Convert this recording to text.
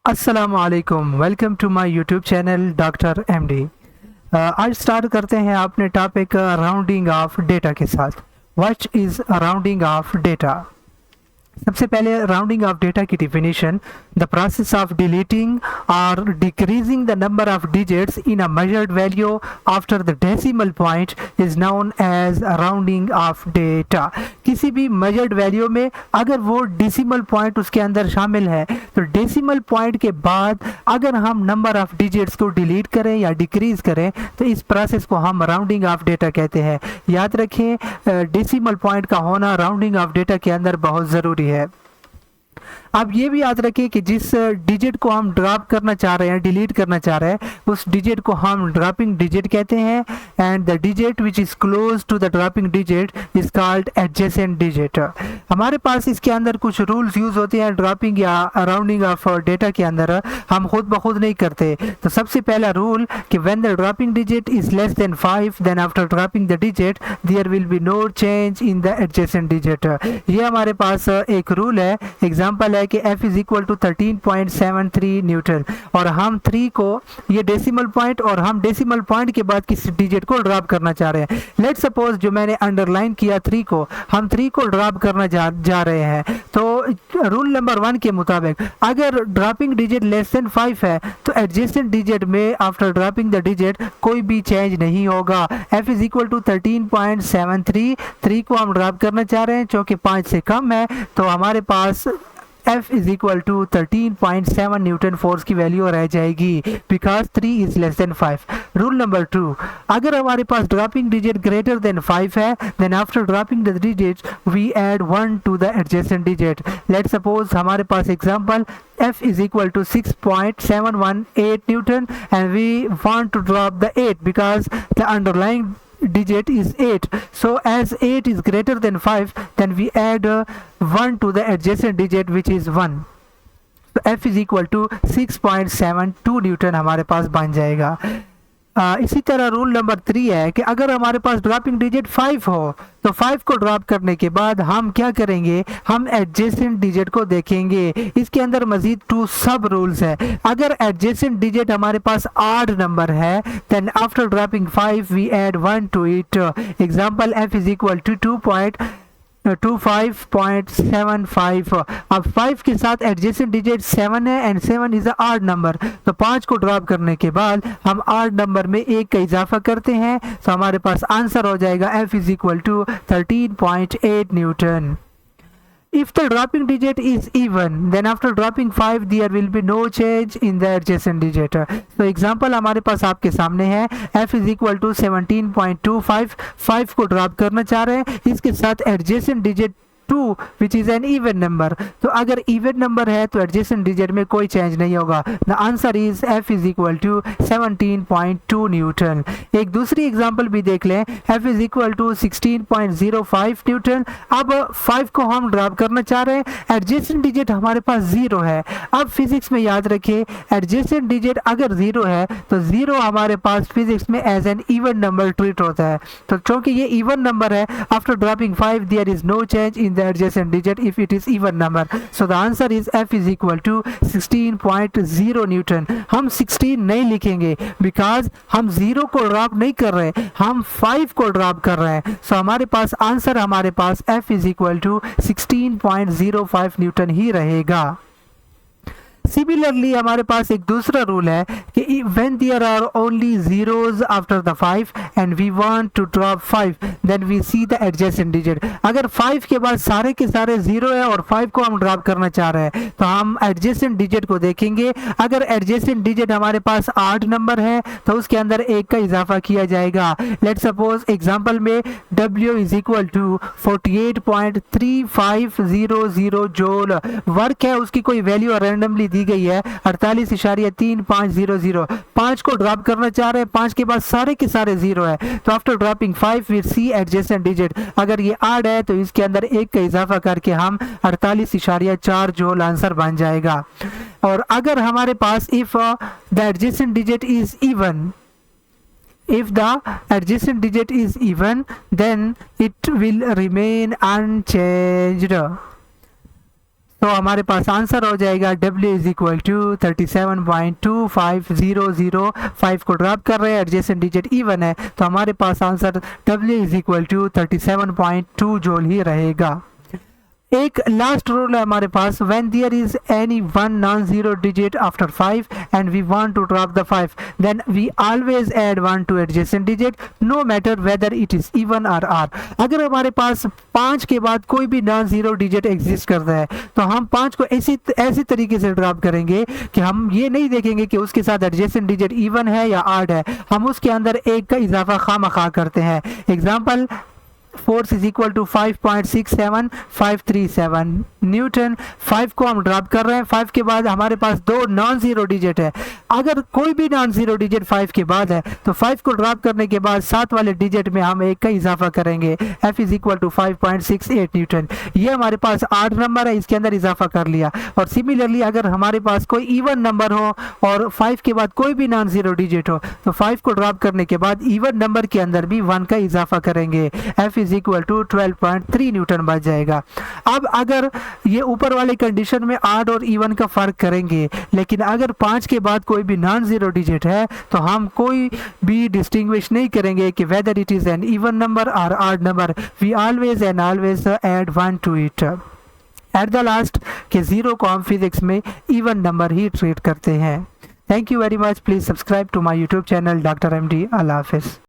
अस्सलामुअलैकुम, welcome to my YouTube channel doctor MD. आज start करते हैं अपने टॉपिक राउंडिंग ऑफ डेटा के साथ। What is rounding off data? सबसे पहले राउंडिंग ऑफ डेटा की definition, the process of deleting और decreasing the number of digits in a measured value after the decimal point is known as rounding off data. किसी भी measured value में अगर वो decimal point उसके अंदर शामिल है तो डेसिमल पॉइंट के बाद अगर हम नंबर ऑफ डिजिट्स को डिलीट करें या डिक्रीज करें तो इस प्रोसेस को हम राउंडिंग ऑफ डेटा कहते हैं। याद रखें, डेसिमल पॉइंट का होना राउंडिंग ऑफ डेटा के अंदर बहुत ज़रूरी है। आप ये भी याद रखिए कि जिस डिजिट को हम ड्रॉप करना चाह रहे हैं, डिलीट करना चाह रहे हैं, उस डिजिट को हम ड्रॉपिंग डिजिट कहते हैं and the digit which is close to the dropping digit is called adjacent digit. हमारे पास इसके अंदर कुछ रूल्स यूज होते हैं ड्रॉपिंग या राउंडिंग ऑफ डेटा के अंदर, हम खुद ब खुद नहीं करते। तो सबसे पहला रूल कि when the dropping digit is less than 5 then after dropping the digit there will be no change in the adjacent digit. ये हमारे पास एक रूल है। एग्जांपल है कि f is equal to 13.73 newton और हम 3 को, ये डेसिमल पॉइंट और हम डेसिमल पॉइंट के बाद किसी डिजिट को ड्रॉप करना चाह रहे हैं। लेट सपोज जो मैंने अंडरलाइन किया 3 को, हम 3 को ड्रॉप करना जा रहे हैं। तो रूल नंबर 1 के मुताबिक अगर ड्रॉपिंग डिजिट लेस देन 5 है तो एडजेसेंट डिजिट में आफ्टर ड्रॉपिंग द डिजिट कोई भी चेंज नहीं होगा। f इज इक्वल टू 13.73, 3 को हम ड्रॉप करना चाह रहे हैं क्योंकि 5 से कम है, तो हमारे पास F is equal to 13.7 newton force की वैल्यू रह जाएगी because 3 is less than 5। Rule number 2, अगर हमारे पास ड्रॉपिंग डिजिट ग्रेटर देन 5 है then after dropping the digit we add 1 to the adjacent digit. Let suppose हमारे पास example F is equal to 6.718 Newton and we want to drop the 8 because the underlying digit is 8. So as 8 is greater than 5 then we add 1 to the adjacent digit which is 1. So F is equal to 6.72 Newton हमारे पास बन जाएगा। इसी तरह rule number 3 है कि अगर हमारे पास ड्रॉपिंग डिजिट 5 हो तो 5 को ड्रॉप करने के बाद हम क्या करेंगे, हम एडजेसेंट डिजिट को देखेंगे। इसके अंदर मजीद 2 सब रूल्स है। अगर एडजेसेंट डिजिट हमारे पास ऑड नंबर है then after dropping 5 we add 1 to it. Example f is equal to 25.75। अब 5 के साथ एडजेसेंट डिजिट 7 है and 7 is a odd number, तो 5 को ड्रॉप करने के बाद हम ऑड नंबर में 1 का इजाफा करते हैं तो हमारे पास आंसर हो जाएगा f is equal to 13.8 newton. If the dropping digit is even, then after dropping 5 there will be no change in the adjacent digit. So example हमारे पास आपके सामने है, f is equal to 17.25, 5 को ड्रॉप करना चाह रहे हैं, इसके साथ adjacent digit 2 which is an even number। तो अगर even number है तो adjacent digit में कोई change नहीं होगा। The answer is f is equal to 17.2 Newton. एक दूसरी एग्जांपल भी देख लें, f is equal to 16.05 Newton. अब 5 को हम ड्रॉप करना चाह रहे हैं, adjacent digit हमारे पास 0 है। अब फिजिक्स में याद रखें adjacent digit अगर 0 है तो 0 हमारे पास फिजिक्स में as an even number treat होता है। तो क्योंकि ये इवन नंबर है after dropping 5 there is no change in the adjacent digit if it is even number. So the answer is f is equal to 16.0 Newton. हम 16 नहीं लिखेंगे because हम 0 को ड्रॉप नहीं कर रहे, हम 5 को ड्रॉप कर रहे हैं। सो हमारे पास आंसर हमारे पास f is equal to 16.05 newton ही रहेगा। सिमिलरली हमारे पास एक दूसरा रूल है कि when there are only zeros after the 5 and we want to drop 5 then we see the adjacent digit. अगर 5 के बाद सारे के सारे 0 है और 5 को हम ड्रॉप करना चाह रहे हैं तो हम एडजेसेंट डिजिट को देखेंगे। अगर एडजेसेंट डिजिट हमारे पास 8 नंबर है तो उसके अंदर 1 का इजाफा किया जाएगा। लेट सपोज एग्जांपल में w is equal to 48.3500 joule work है, उसकी कोई वैल्यू रैंडमली दी गई है 48.3500। 5 को ड्रॉप करना चाह रहे हैं, 5 के बाद सारे के सारे 0 है, तो after dropping 5 we see adjacent digit. अगर ये ऑड है तो इसके अंदर 1 का इजाफा करके हम 48.4 जूल आंसर बन जाएगा। और अगर हमारे पास if the adjacent digit is even, if the adjacent digit is even then it will remain unchanged। तो हमारे पास आंसर हो जाएगा W इज इक्वल टू 37.25005 को ड्रॉप कर रहे हैं, एडजेसेंट डिजिट इवन है, तो हमारे पास answer W is equal to 37.2 joule ही रहेगा। एक लास्ट रूल है हमारे पास, when there is any one non-zero digit after 5 and we want to drop the 5, then we always add 1 to adjacent digit no matter whether it is even or odd। अगर हमारे पास 5 के बाद कोई भी non zero digit exist करता है तो हम 5 को ऐसी तरीके से ड्रॉप करेंगे कि हम ये नहीं देखेंगे कि उसके साथ एडजेसेंट डिजिट इवन है या ऑड है, हम उसके अंदर एक का इजाफा खामखा करते हैं। Example, force is equal to 5.67537 newton. 5 को हम ड्रॉप कर रहे हैं, 5 के बाद हमारे पास दो नॉन जीरो डिजिट है, अगर कोई भी नॉन जीरो डिजिट 5 के बाद है तो 5 को ड्रॉप करने के बाद 7 वाले डिजिट में हम एक का इजाफा करेंगे, F is equal to 5.68 newton. ये हमारे पास 8 नंबर है, इसके अंदर इजाफा कर लिया। और सिमिलरली अगर हमारे पास कोई इवन नंबर हो और 5 के बाद कोई भी नॉन जीरो डिजिट हो तो 5 को ड्रॉप करने के बाद इवन नंबर के अंदर भी 1 का इजाफा करेंगे, F is equal to 12.3 newton बच जाएगा। अब अगर ये ऊपर वाले कंडीशन में ऑड और इवन का फर्क करेंगे, लेकिन अगर 5 के बाद कोई भी नॉन जीरो डिजिट है तो हम कोई भी डिस्टिंग्विश नहीं करेंगे कि whether it is an even number और odd number, we always and always add 1 to it at the last, के जीरो को हम फिजिक्स में इवन नंबर ही ट्रीट करते हैं। Thank you very much. Please subscribe to my YouTube channel doctor MD। अल्लाह हाफिज़।